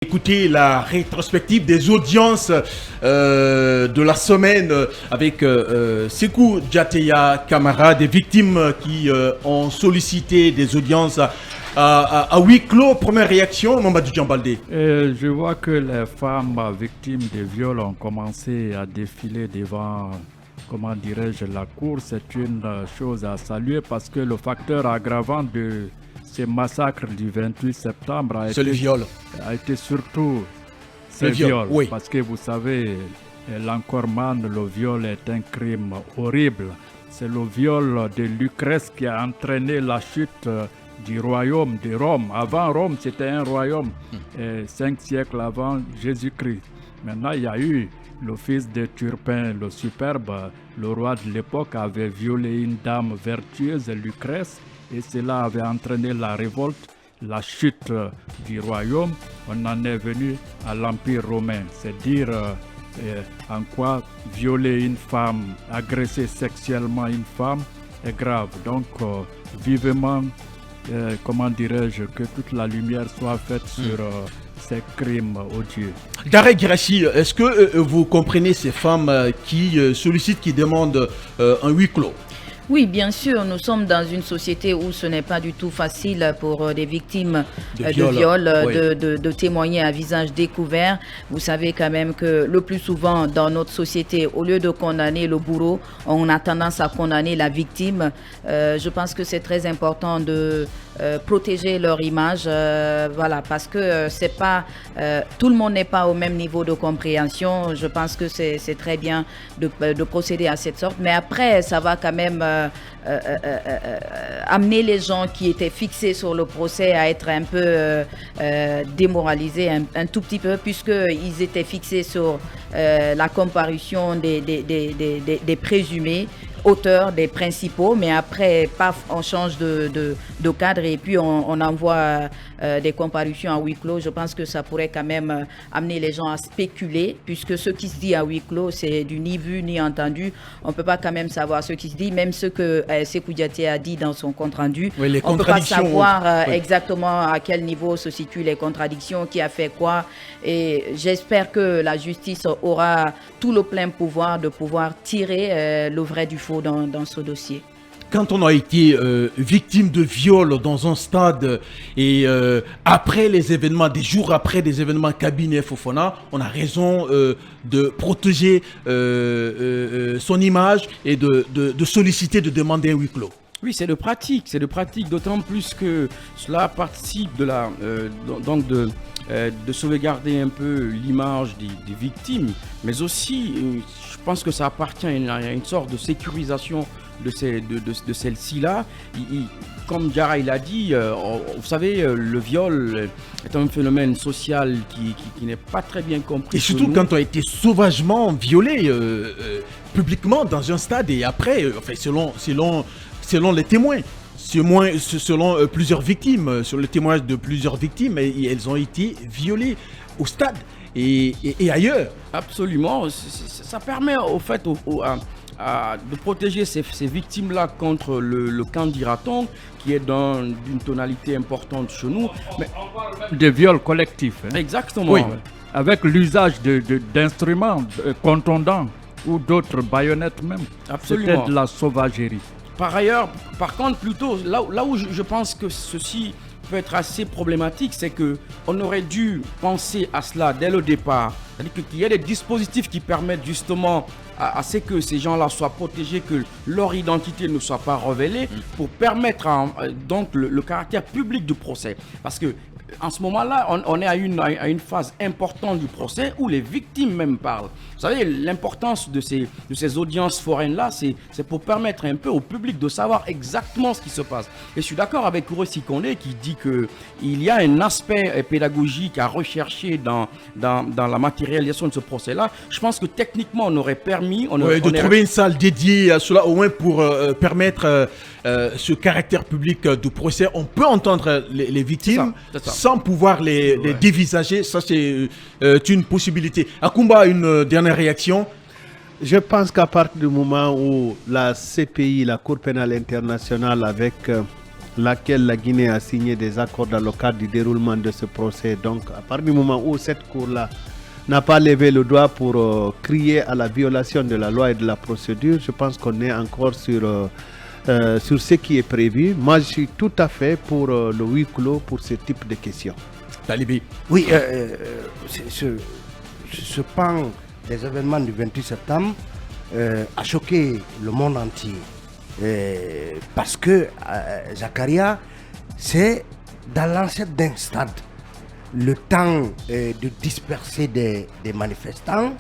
Écoutez la rétrospective des audiences de la semaine avec Sékou Diateya Camara, des victimes qui ont sollicité des audiences à huis clos. Première réaction, Mamadou Djambaldé. Je vois que les femmes victimes de viols ont commencé à défiler devant, comment dirais-je, la cour. C'est une chose à saluer parce que le facteur aggravant de ces massacres du 28 septembre a été surtout ces viols. Oui. Parce que vous savez, l'encorman, le viol est un crime horrible. C'est le viol de Lucrèce qui a entraîné la chute du royaume de Rome. Avant Rome, c'était un royaume, 5 siècles avant Jésus-Christ. Maintenant, il y a eu le fils de Turpin, le superbe, le roi de l'époque, avait violé une dame vertueuse, Lucrèce, et cela avait entraîné la révolte, la chute du royaume. On en est venu à l'Empire romain. C'est dire en quoi violer une femme, agresser sexuellement une femme est grave. Donc, vivement, comment dirais-je, que toute la lumière soit faite sur ces crimes odieux. Darek Guirassy, est-ce que vous comprenez ces femmes qui sollicitent, qui demandent un huis clos? Oui, bien sûr, nous sommes dans une société où ce n'est pas du tout facile pour des victimes de viol oui. de témoigner à visage découvert. Vous savez quand même que le plus souvent dans notre société, au lieu de condamner le bourreau, on a tendance à condamner la victime. Je pense que c'est très important de protéger leur image, voilà, parce que c'est pas tout le monde n'est pas au même niveau de compréhension. Je pense que c'est très bien de procéder à cette sorte, mais après ça va quand même amener les gens qui étaient fixés sur le procès à être un peu démoralisés un tout petit peu, puisqu'ils étaient fixés sur la comparution des présumés auteurs, des principaux, mais après, paf, on change de cadre et puis on envoie des comparutions à huis clos. Je pense que ça pourrait quand même amener les gens à spéculer, puisque ce qui se dit à huis clos, c'est du ni vu ni entendu. On ne peut pas quand même savoir ce qui se dit, même ce que Sékou Diateya a dit dans son compte-rendu. Oui, on ne peut pas savoir oui. exactement à quel niveau se situent les contradictions, qui a fait quoi. Et j'espère que la justice aura tout le plein pouvoir de pouvoir tirer le vrai du faux dans ce dossier. Quand on a été victime de viol dans un stade et après les événements, des jours après des événements Kabinet Fofana, on a raison de protéger son image et de solliciter, de demander un huis clos. Oui, c'est de pratique, d'autant plus que cela participe de de sauvegarder un peu l'image des victimes, mais aussi, je pense que ça appartient à une sorte de sécurisation de celle-ci-là. Comme Diarra il a dit, vous savez, le viol est un phénomène social qui n'est pas très bien compris. Et surtout quand on a été sauvagement violé publiquement dans un stade et après, enfin, selon les témoins. Selon plusieurs victimes, sur le témoignage de plusieurs victimes, elles ont été violées au stade et ailleurs. Absolument, ça permet au fait de protéger ces victimes-là contre le camp d'Iraton, qui est d'une tonalité importante chez nous. Mais des viols collectifs. Hein. Exactement. Oui. Avec l'usage d'instruments contondants ou d'autres baïonnettes même. Absolument. C'était de la sauvagerie. Par contre, plutôt, là où je pense que ceci peut être assez problématique, c'est qu'on aurait dû penser à cela dès le départ. C'est-à-dire qu'il y a des dispositifs qui permettent justement à ce que ces gens-là soient protégés, que leur identité ne soit pas révélée, pour permettre donc le caractère public du procès. Parce que en ce moment-là, on est à une phase importante du procès où les victimes même parlent. Vous savez, l'importance de ces audiences foraines-là, c'est pour permettre un peu au public de savoir exactement ce qui se passe. Et je suis d'accord avec Kouré Sikondé qui dit qu'il y a un aspect pédagogique à rechercher dans la matérialisation de ce procès-là. Je pense que techniquement, on aurait permis... de trouver une salle dédiée à cela, au moins pour permettre ce caractère public du procès. On peut entendre les victimes c'est ça. Sans pouvoir les dévisager. Ça, c'est une possibilité. Akoumba, une dernière réaction? Je pense qu'à partir du moment où la CPI, la Cour pénale internationale, avec laquelle la Guinée a signé des accords dans le cadre du déroulement de ce procès. Donc, à partir du moment où cette cour-là n'a pas levé le doigt pour crier à la violation de la loi et de la procédure, je pense qu'on est encore sur ce qui est prévu. Moi, je suis tout à fait pour le huis clos pour ce type de questions. Talibé. Oui, ce pan des événements du 28 septembre a choqué le monde entier. Parce que Zakaria, c'est dans l'ancêtre d'un stade. Le temps de disperser des manifestants,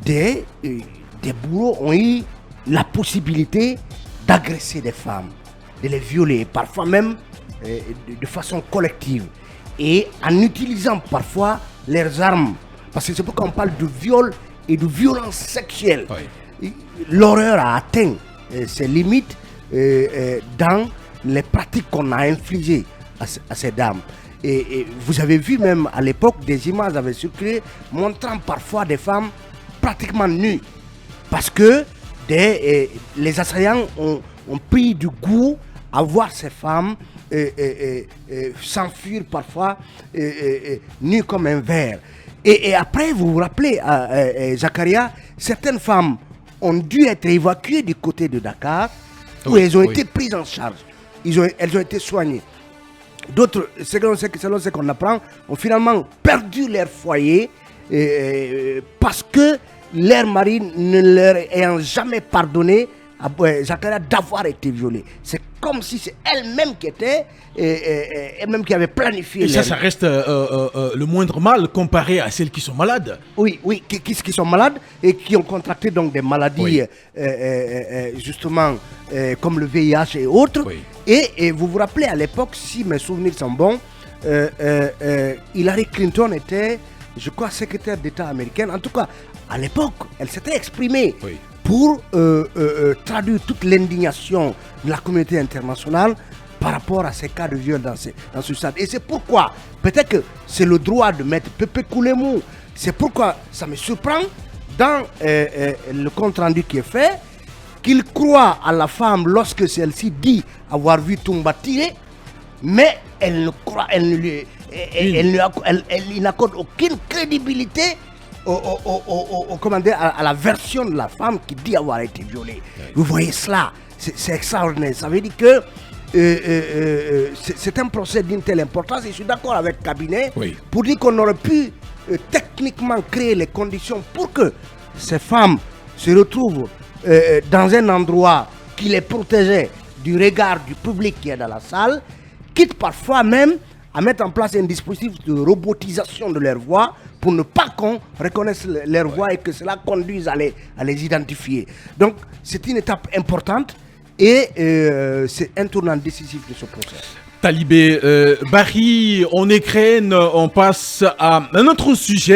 des bourreaux ont eu la possibilité d'agresser des femmes, de les violer, parfois même de façon collective, et en utilisant parfois leurs armes. Parce que c'est pourquoi on parle de viol et de violence sexuelle. Oui. L'horreur a atteint ses limites dans les pratiques qu'on a infligées à ces dames. Et vous avez vu même à l'époque des images avaient circulé montrant parfois des femmes pratiquement nues. Parce que les assaillants ont pris du goût à voir ces femmes s'enfuir parfois nues comme un ver. Et après, vous vous rappelez, Zakaria, certaines femmes ont dû être évacuées du côté de Dakar, où elles ont été prises en charge. Elles ont été soignées. D'autres, selon ce qu'on apprend, ont finalement perdu leur foyer parce que leur mari ne leur ayant jamais pardonné à Zakaria d'avoir été violée. C'est comme si c'est elle-même qui était, elle-même qui avait planifié. Et ça reste le moindre mal comparé à celles qui sont malades. Oui, qui sont malades et qui ont contracté donc des maladies, justement, comme le VIH et autres. Oui. Et vous vous rappelez à l'époque, si mes souvenirs sont bons, Hillary Clinton était, je crois, secrétaire d'État américaine. En tout cas, à l'époque, elle s'était exprimée pour traduire toute l'indignation de la communauté internationale par rapport à ces cas de viol dans ce stade. Et c'est pourquoi, peut-être que c'est le droit de mettre Pépé Koulemou, c'est pourquoi ça me surprend dans le compte rendu qui est fait, qu'il croit à la femme lorsque celle-ci dit avoir vu Toumba tirer, mais elle n'accorde aucune crédibilité à la version de la femme qui dit avoir été violée. Vous voyez cela, c'est extraordinaire. Ça veut dire que c'est un procès d'une telle importance. Et je suis d'accord avec le cabinet pour dire qu'on aurait pu techniquement créer les conditions pour que ces femmes se retrouvent dans un endroit qui les protégeait du regard du public qui est dans la salle, quitte parfois même à mettre en place un dispositif de robotisation de leur voix pour ne pas qu'on reconnaisse leur voix et que cela conduise à les identifier. Donc c'est une étape importante et c'est un tournant décisif de ce procès. Talibé, Barry, on écrène, on passe à un autre sujet.